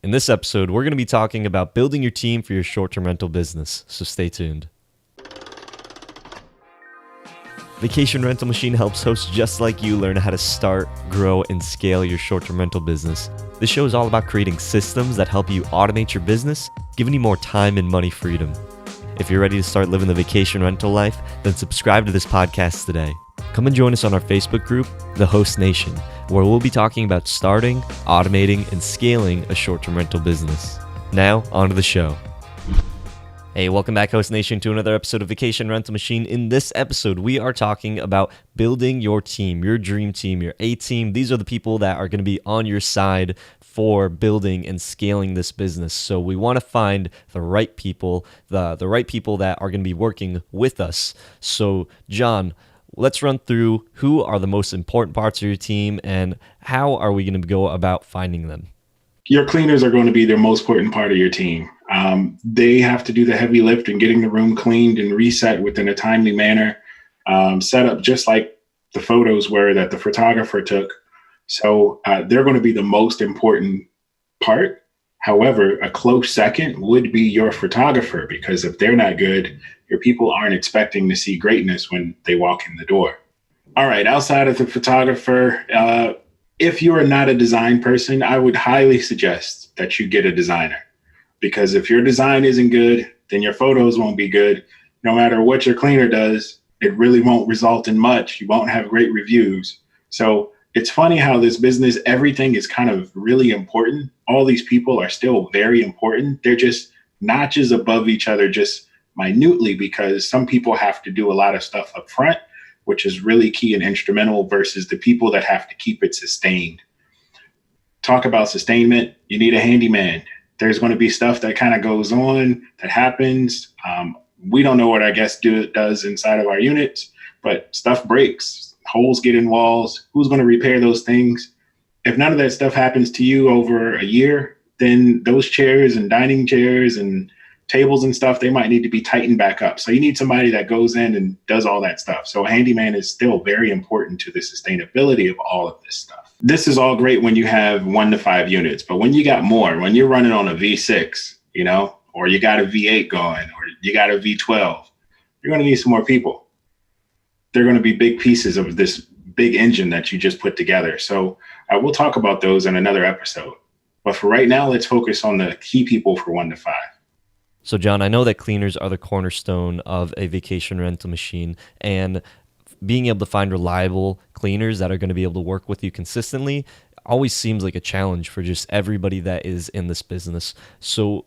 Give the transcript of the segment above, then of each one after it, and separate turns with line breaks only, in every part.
In this episode, we're going to be talking about building your team for your short-term rental business, so stay tuned. Vacation Rental Machine helps hosts just like you learn how to start, grow, and scale your short-term rental business. This show is all about creating systems that help you automate your business, giving you more time and money freedom. If you're ready to start living the vacation rental life, then subscribe to this podcast today. Come and join us on our Facebook group, The Host Nation, where we'll be talking about starting, automating, and scaling a short-term rental business. Now, on to the show. Hey, welcome back, Host Nation, to another episode of Vacation Rental Machine. In this episode, we are talking about building your team, your dream team, your A-team. These are the people that are going to be on your side for building and scaling this business. So we want to find the right people, the right people that are going to be working with us. So, John, let's run through who are the most important parts of your team and how are we going to go about finding them.
Your cleaners are going to be the most important part of your team. They have to do the heavy lift in getting the room cleaned and reset within a timely manner, set up just like the photos were that the photographer took. So they're going to be the most important part. However, a close second would be your photographer, because if they're not good, your people aren't expecting to see greatness when they walk in the door. All right, outside of the photographer, if you are not a design person, I would highly suggest that you get a designer, because if your design isn't good, then your photos won't be good. No matter what your cleaner does, it really won't result in much. You won't have great reviews. So it's funny how this business, everything is kind of really important. All these people are still very important. They're just notches above each other, just minutely, because some people have to do a lot of stuff up front, which is really key and instrumental, versus the people that have to keep it sustained. Talk about sustainment. You need a handyman. There's going to be stuff that kind of goes on, that happens. We don't know what our guest does inside of our units, but stuff breaks. Holes get in walls. Who's going to repair those things? If none of that stuff happens to you over a year, then those chairs and dining chairs and tables and stuff, they might need to be tightened back up. So you need somebody that goes in and does all that stuff. So a handyman is still very important to the sustainability of all of this stuff. This is all great when you have 1 to 5 units, but when you got more, when you're running on a V6, or you got a V8 going, or you got a V12, you're going to need some more people. They're going to be big pieces of this big engine that you just put together. So we'll talk about those in another episode. But for right now, let's focus on the key people for 1 to 5.
So, John, I know that cleaners are the cornerstone of a vacation rental machine, and being able to find reliable cleaners that are going to be able to work with you consistently always seems like a challenge for just everybody that is in this business. So,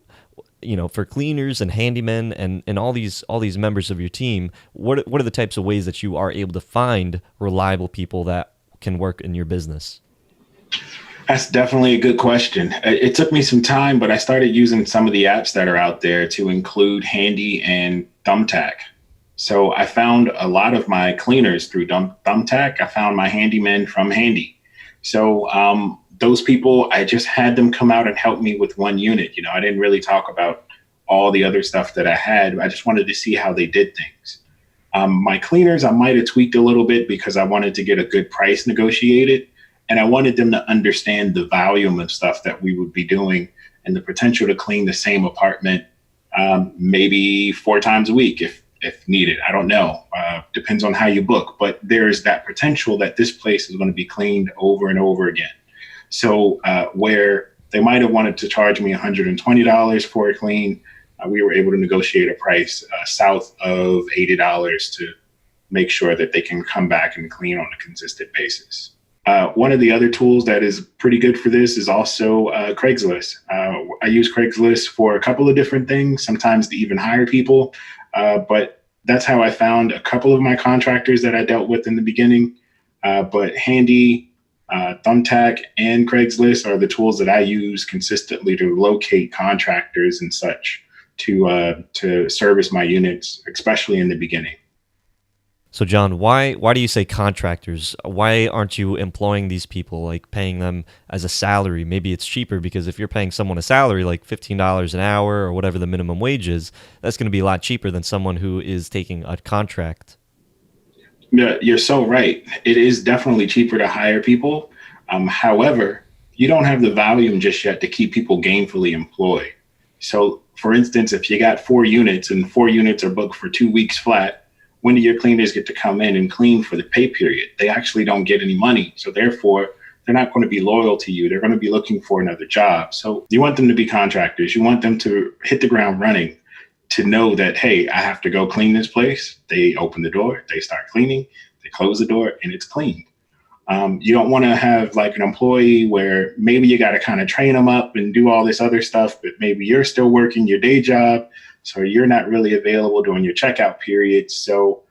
for cleaners and handymen and all these members of your team, what are the types of ways that you are able to find reliable people that can work in your business?
That's definitely a good question. It took me some time, but I started using some of the apps that are out there to include Handy and Thumbtack. So I found a lot of my cleaners through Thumbtack. I found my handymen from Handy. So those people, I just had them come out and help me with one unit. I didn't really talk about all the other stuff that I had. I just wanted to see how they did things. My cleaners, I might have tweaked a little bit because I wanted to get a good price negotiated. And I wanted them to understand the volume of stuff that we would be doing and the potential to clean the same apartment maybe 4 times a week if needed. I don't know. Depends on how you book. But there's that potential that this place is going to be cleaned over and over again. So where they might have wanted to charge me $120 for a clean, we were able to negotiate a price south of $80 to make sure that they can come back and clean on a consistent basis. One of the other tools that is pretty good for this is also Craigslist. I use Craigslist for a couple of different things, sometimes to even hire people. But that's how I found a couple of my contractors that I dealt with in the beginning. But Handy, Thumbtack, and Craigslist are the tools that I use consistently to locate contractors and such to service my units, especially in the beginning.
So, John, why do you say contractors? Why aren't you employing these people, like paying them as a salary? Maybe it's cheaper, because if you're paying someone a salary like $15 an hour or whatever the minimum wage is, that's going to be a lot cheaper than someone who is taking a contract.
Yeah, you're so right. It is definitely cheaper to hire people. However, you don't have the volume just yet to keep people gainfully employed. So, for instance, if you got 4 units and 4 units are booked for 2 weeks flat, when do your cleaners get to come in and clean for the pay period? They actually don't get any money. So therefore, they're not going to be loyal to you. They're going to be looking for another job. So you want them to be contractors. You want them to hit the ground running, to know that, hey, I have to go clean this place. They open the door, they start cleaning, they close the door, and it's cleaned. You don't want to have like an employee where maybe you got to kind of train them up and do all this other stuff, but maybe you're still working your day job, so you're not really available during your checkout period. So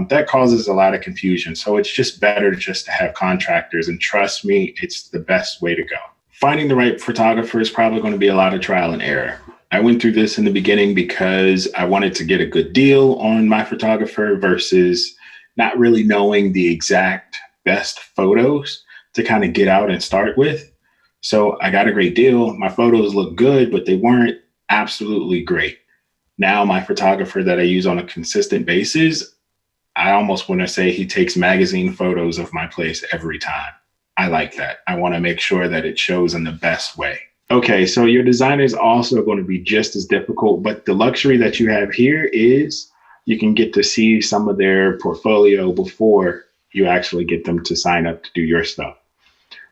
that causes a lot of confusion. So it's just better just to have contractors, and trust me, it's the best way to go. Finding the right photographer is probably going to be a lot of trial and error. I went through this in the beginning because I wanted to get a good deal on my photographer versus not really knowing the exact best photos to kind of get out and start with. So I got a great deal. My photos look good, but they weren't absolutely great. Now my photographer that I use on a consistent basis, I almost want to say he takes magazine photos of my place every time. I like that. I want to make sure that it shows in the best way. Okay, so your designer is also going to be just as difficult, but the luxury that you have here is you can get to see some of their portfolio before you actually get them to sign up to do your stuff.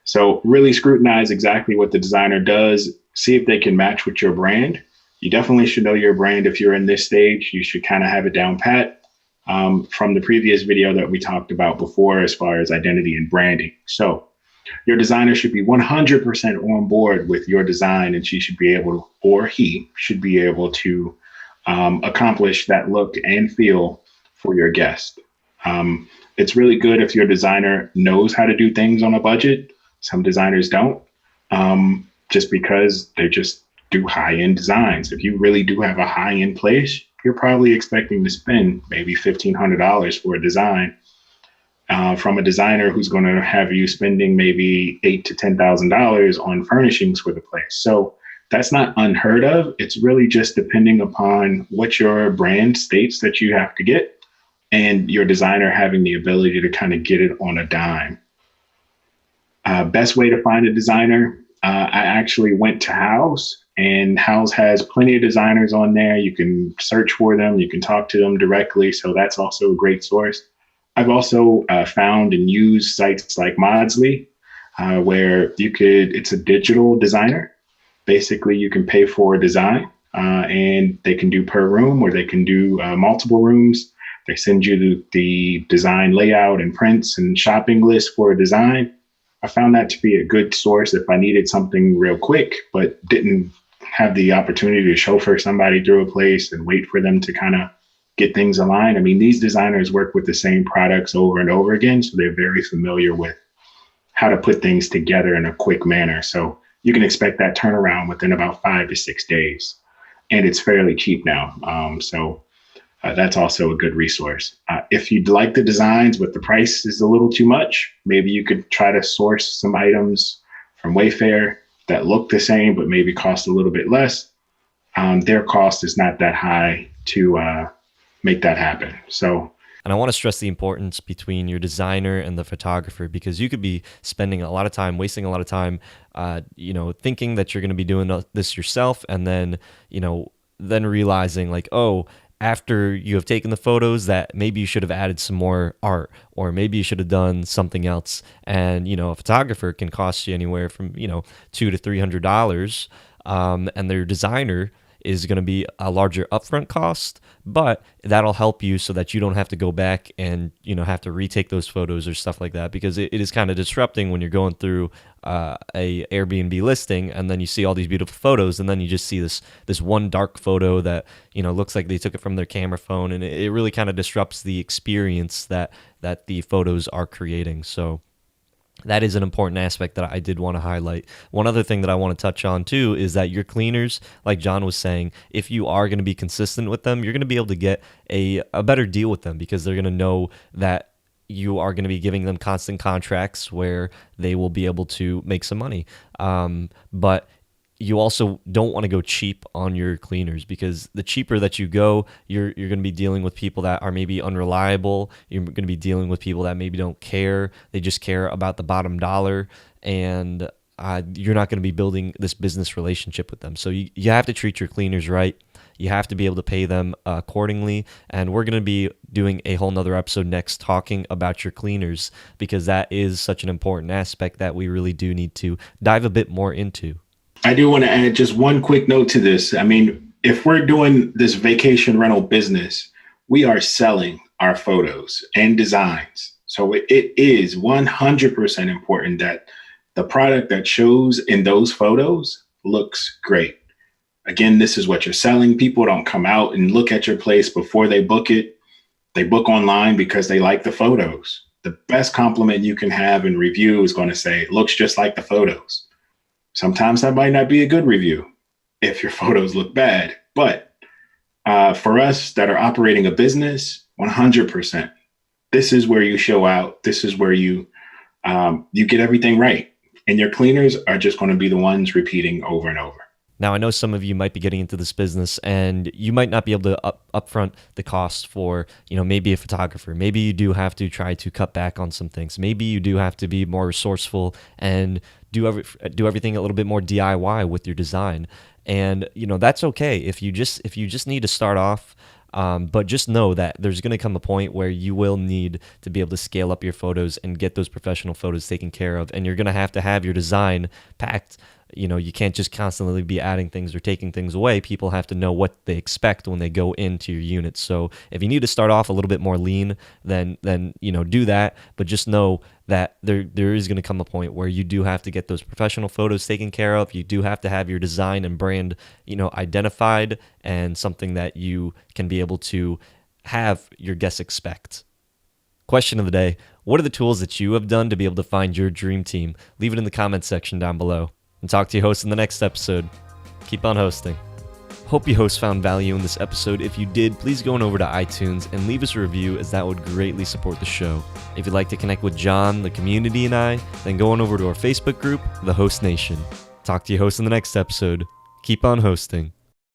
So really scrutinize exactly what the designer does. See if they can match with your brand. You definitely should know your brand if you're in this stage. You should kind of have it down pat from the previous video that we talked about before as far as identity and branding. So your designer should be 100% on board with your design, and she should be able to, or he should be able to accomplish that look and feel for your guest. It's really good if your designer knows how to do things on a budget. Some designers don't, just because they just do high-end designs. If you really do have a high-end place, you're probably expecting to spend maybe $1,500 for a design from a designer who's going to have you spending maybe $8,000 to $10,000 on furnishings for the place. So that's not unheard of. It's really just depending upon what your brand states that you have to get, and your designer having the ability to kind of get it on a dime. Best way to find a designer, I actually went to House, and House has plenty of designers on there. You can search for them, you can talk to them directly. So that's also a great source. I've also found and used sites like Modsley, where it's a digital designer. Basically, you can pay for a design and they can do per room, or they can do multiple rooms. They send you the design layout and prints and shopping list for a design. I found that to be a good source if I needed something real quick, but didn't have the opportunity to chauffeur somebody through a place and wait for them to kind of get things aligned. I mean, these designers work with the same products over and over again, so they're very familiar with how to put things together in a quick manner. So you can expect that turnaround within about 5 to 6 days. And it's fairly cheap now. So that's also a good resource. If you'd like the designs, but the price is a little too much, maybe you could try to source some items from Wayfair that look the same, but maybe cost a little bit less. Their cost is not that high to make that happen. So,
and I want to stress the importance between your designer and the photographer, because you could be spending a lot of time, wasting a lot of time, thinking that you're going to be doing this yourself, and then, then realizing like, oh, after you have taken the photos, that maybe you should have added some more art, or maybe you should have done something else. And, a photographer can cost you anywhere from, $200 to $300. And their designer is going to be a larger upfront cost, but that'll help you so that you don't have to go back and, have to retake those photos or stuff like that, because it is kind of disrupting when you're going through a Airbnb listing, and then you see all these beautiful photos, and then you just see this one dark photo that, looks like they took it from their camera phone, and it really kind of disrupts the experience that the photos are creating. So that is an important aspect that I did want to highlight. One other thing that I want to touch on too is that your cleaners, like John was saying, if you are going to be consistent with them, you're going to be able to get a better deal with them, because they're going to know that you are going to be giving them constant contracts where they will be able to make some money. But you also don't want to go cheap on your cleaners, because the cheaper that you go, you're going to be dealing with people that are maybe unreliable. You're going to be dealing with people that maybe don't care. They just care about the bottom dollar. And you're not going to be building this business relationship with them. So you have to treat your cleaners right. You have to be able to pay them accordingly. And we're going to be doing a whole nother episode next talking about your cleaners, because that is such an important aspect that we really do need to dive a bit more into.
I do want to add just one quick note to this. I mean, if we're doing this vacation rental business, we are selling our photos and designs. So it is 100% important that the product that shows in those photos looks great. Again, this is what you're selling. People don't come out and look at your place before they book it. They book online because they like the photos. The best compliment you can have in review is going to say, it looks just like the photos. Sometimes that might not be a good review if your photos look bad. But for us that are operating a business, 100%, this is where you show out. This is where you get everything right. And your cleaners are just going to be the ones repeating over and over.
Now, I know some of you might be getting into this business and you might not be able to upfront the cost for, maybe a photographer. Maybe you do have to try to cut back on some things. Maybe you do have to be more resourceful and do everything a little bit more DIY with your design. And, that's okay if you just need to start off. But just know that there's going to come a point where you will need to be able to scale up your photos and get those professional photos taken care of. And you're going to have your design packed. You can't just constantly be adding things or taking things away. People have to know what they expect when they go into your unit. So if you need to start off a little bit more lean, then do that. But just know that there is going to come a point where you do have to get those professional photos taken care of. You do have to have your design and brand, identified, and something that you can be able to have your guests expect. Question of the day: what are the tools that you have done to be able to find your dream team? Leave it in the comments section down below. And talk to your host in the next episode. Keep on hosting. Hope your host found value in this episode. If you did, please go on over to iTunes and leave us a review, as that would greatly support the show. If you'd like to connect with John, the community, and I, then go on over to our Facebook group, The Host Nation. Talk to your host in the next episode. Keep on hosting.